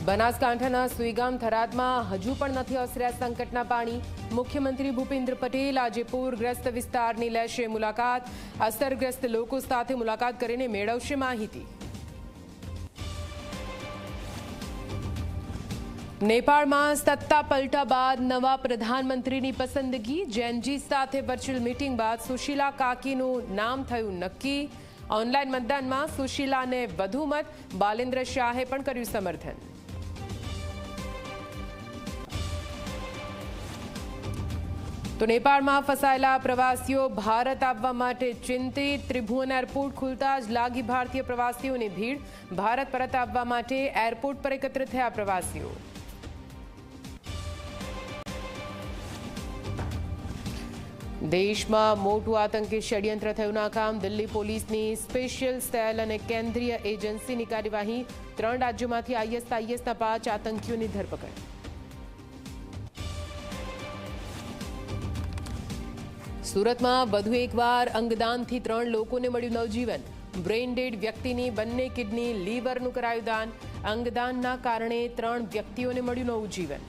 બનાસકાંઠાના સુઈગામ થરાદમાં હજુ પણ નથી ઓસર્યા સંકટના પાણી। મુખ્યમંત્રી ભૂપેન્દ્ર પટેલ આજે પૂરગ્રસ્ત વિસ્તારની લેશે મુલાકાત। અસરગ્રસ્ત લોકો સાથે મુલાકાત કરીને મેળવશે માહિતી। નેપાળમાં સત્તા પલટા બાદ નવા પ્રધાનમંત્રીની પસંદગી। જૈનજી સાથે વર્ચ્યુઅલ મીટિંગ બાદ સુશીલા કાકીનું નામ થયું નક્કી। ઓનલાઈન મતદાનમાં સુશીલાને વધુ મત, બાલેન્દ્ર શાહે પણ કર્યું સમર્થન। તો નેપાળમાં ફસાયેલા પ્રવાસીઓ ભારત આવવા માટે ચિંતિત। ત્રિભુવન એરપોર્ટ ખુલતા જ લાગી ભારતીય પ્રવાસીઓની ભીડ। ભારત પરત આવવા માટે એરપોર્ટ પર એકત્ર થયા પ્રવાસીઓ। દેશમાં મોટું આતંકી ષડયંત્ર થયું નાકામ। દિલ્હી પોલીસની સ્પેશિયલ સેલ અને કેન્દ્રીય એજન્સીની કાર્યવાહી। 3 રાજ્યોમાંથી ISISના 5 આતંકીઓની ધરપકડ। સુરતમાં વધુ એકવાર અંગદાનથી 3 લોકોને મળ્યું નવજીવન। બ્રેઇન ડેડ વ્યક્તિની બંને કિડની, લીવરનું કરાયું દાન। અંગદાનના કારણે 3 વ્યક્તિઓને મળ્યું નવું જીવન।